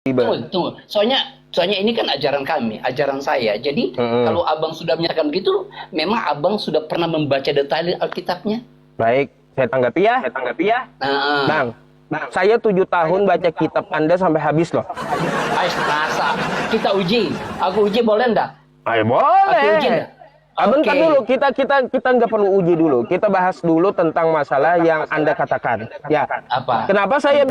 Tunggu. Soalnya ini kan ajaran kami, ajaran saya. Jadi kalau abang sudah menyatakan begitu, memang abang sudah pernah membaca detail Alkitabnya. Baik, saya tanggapi ya. Bang, saya 7 tahun baca kitab Anda sampai habis loh. Masa kita uji? Aku uji boleh enggak? Ayo boleh. Aku uji enggak? Bentar dulu, kita nggak perlu uji dulu. Kita bahas dulu tentang masalah yang Anda katakan. Ya. Apa? Kenapa saya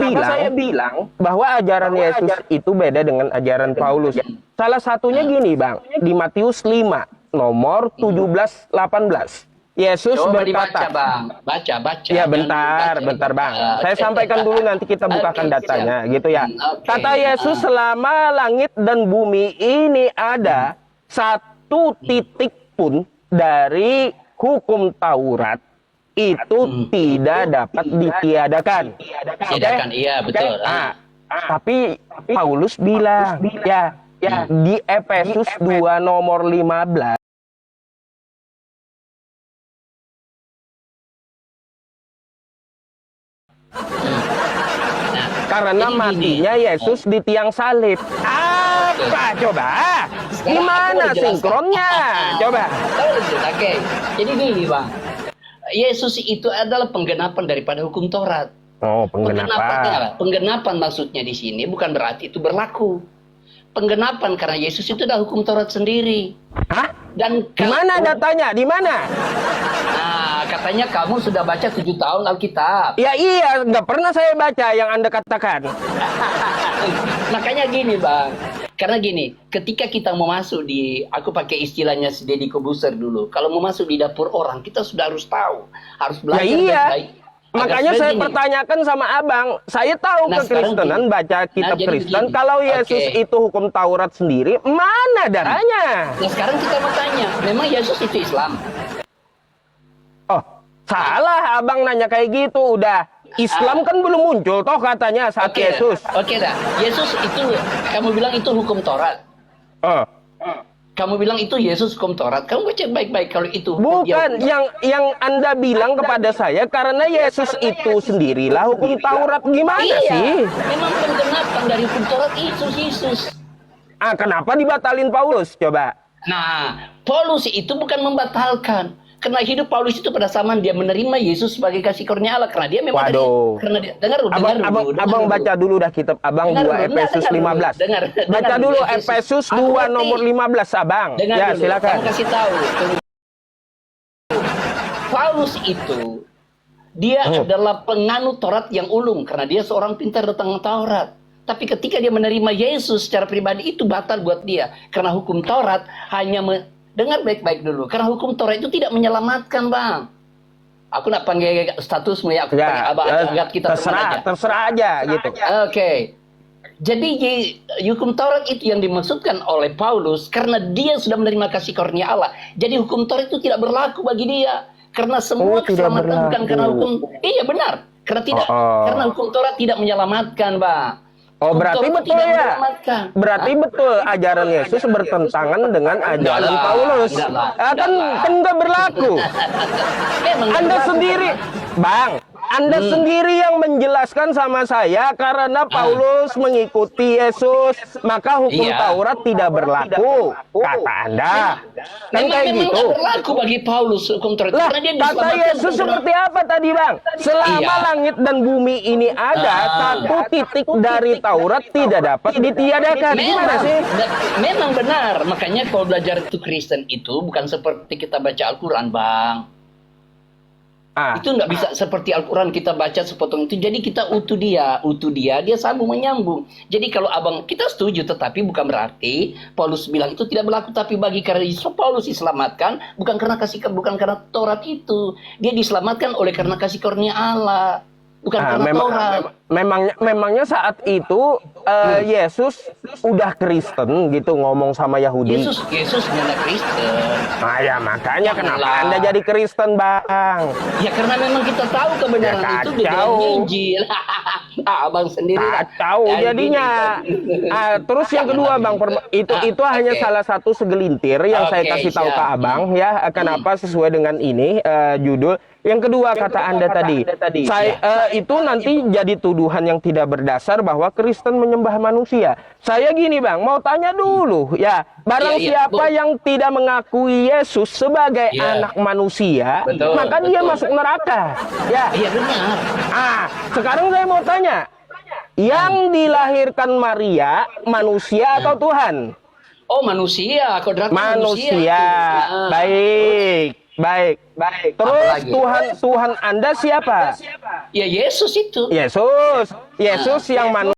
bilang bahwa ajaran Yesus itu beda dengan ajaran Paulus? Salah satunya gini, Bang. Di Matius 5, nomor 17-18. Yesus Coba berkata, dibaca, Bang. Baca. ya bentar, Bang. Saya sampaikan dulu, nanti kita bukakan datanya, gitu ya. Kata Yesus, selama langit dan bumi ini ada, satu titik pun dari hukum Taurat itu tidak dapat ditiadakan. Iya betul. Tapi Paulus bilang, ya di Efesus 2 nomor 15. Karena matinya Yesus di tiang salib. Apa coba? Gimana sinkronnya? Coba. Oke. Jadi gini, Bang. Yesus itu adalah penggenapan daripada hukum Taurat. Oh, penggenapan. Penggenapan maksudnya di sini bukan berarti itu berlaku. Penggenapan karena Yesus itu adalah hukum Taurat sendiri. Hah? Dan di mana datanya? Di mana? Nah, katanya kamu sudah baca 7 tahun Alkitab. Ya iya, nggak pernah saya baca yang Anda katakan. Makanya gini, Bang. Karena gini, ketika kita mau masuk di, aku pakai istilahnya si Deddy Kobuser dulu. Kalau mau masuk di dapur orang, kita sudah harus tahu, harus belajar baik-baik. Makanya saya pertanyakan sama abang, saya tahu kekristenan baca kitab Kristen, kalau Yesus itu hukum Taurat sendiri, mana darahnya? Nah sekarang kita mau tanya, memang Yesus itu Islam? Oh, salah abang nanya kayak gitu, udah. Islam kan belum muncul toh katanya saat Yesus. Oke dah, Yesus itu, kamu bilang itu hukum Taurat. Kamu bilang itu Yesus hukum Taurat. Kamu baca baik-baik kalau itu. Bukan, yang Anda bilang kepada saya karena Yesus itu sendirilah hukum Taurat. Gimana sih? Memang penggenapan dari hukum Taurat itu Yesus. Kenapa dibatalin Paulus? Coba. Nah, Paulus itu bukan membatalkan. Karena hidup Paulus itu pada zaman dia menerima Yesus sebagai kasih karunia Allah. Karena dia memang karena dia, dengar Abang baca dulu dah kitab Abang 2 Efesus 15. Baca dulu Efesus 2 nomor 15, Abang. Ya, silakan. Kamu kasih tahu. Paulus itu dia adalah penganut Taurat yang ulung karena dia seorang pintar tentang Taurat. Tapi ketika dia menerima Yesus secara pribadi itu batal buat dia karena hukum Taurat hanya dengar baik-baik dulu. Karena hukum Taurat itu tidak menyelamatkan, Bang. Aku nak panggil statusmu ya. Aku panggil abang anggap kita terserah aja gitu. Oke. Jadi hukum Taurat itu yang dimaksudkan oleh Paulus karena dia sudah menerima kasih karunia Allah. Jadi hukum Taurat itu tidak berlaku bagi dia. Karena semua keselamatan bukan karena hukum. Iya benar. Karena hukum Taurat tidak menyelamatkan, Bang. Oh, berarti betul ya? Berarti betul ajaran Yesus bertentangan dengan ajaran Paulus. Kan nggak berlaku. Anda sendiri, Bang, Anda sendiri yang menjelaskan sama saya karena Paulus mengikuti Yesus, maka hukum Taurat tidak berlaku. Kata Anda. Kan kayak gitu. Berlaku bagi Paulus hukum Taurat. Lah, kata Yesus seperti apa tadi, Bang? Selama langit dan bumi ini ada, satu titik dari Taurat tidak dapat ditiadakan. Gimana sih? Memang benar. Makanya kalau belajar itu Kristen itu bukan seperti kita baca Al-Quran, Bang. Itu nggak bisa seperti Al-Quran kita baca sepotong itu. Jadi kita utuh dia sambung menyambung. Jadi kalau abang kita setuju, tetapi bukan berarti Paulus bilang itu tidak berlaku. Tapi bagi karena Paulus diselamatkan bukan karena Taurat itu. Dia diselamatkan oleh karena kasih karunia Allah. Bukan karena Taurat. Memangnya saat itu Yesus udah Kristen gitu ngomong sama Yahudi. Yesus nggak Kristen. Nah ya makanya kenapa Anda jadi Kristen, Bang? Ya karena memang kita tahu kebenaran itu di dalam Injil. Abang sendiri kacau jadinya. Terus yang kedua, Bang, itu hanya salah satu segelintir yang saya kasih tahu ke Abang ya. Kenapa sesuai dengan ini judul. Yang kedua kata Anda tadi, itu nanti jadi tuduhan yang tidak berdasar bahwa Kristen menyembah manusia. Saya gini, Bang, mau tanya dulu ya, barang siapa yang tidak mengakui Yesus sebagai anak manusia, maka dia masuk neraka. Ya. Iya benar. Sekarang saya mau tanya, yang dilahirkan Maria manusia atau Tuhan? Oh, manusia, kodrat manusia. Baik. Terus Tuhan Anda siapa? Ya Yesus itu. Yesus yang manusia.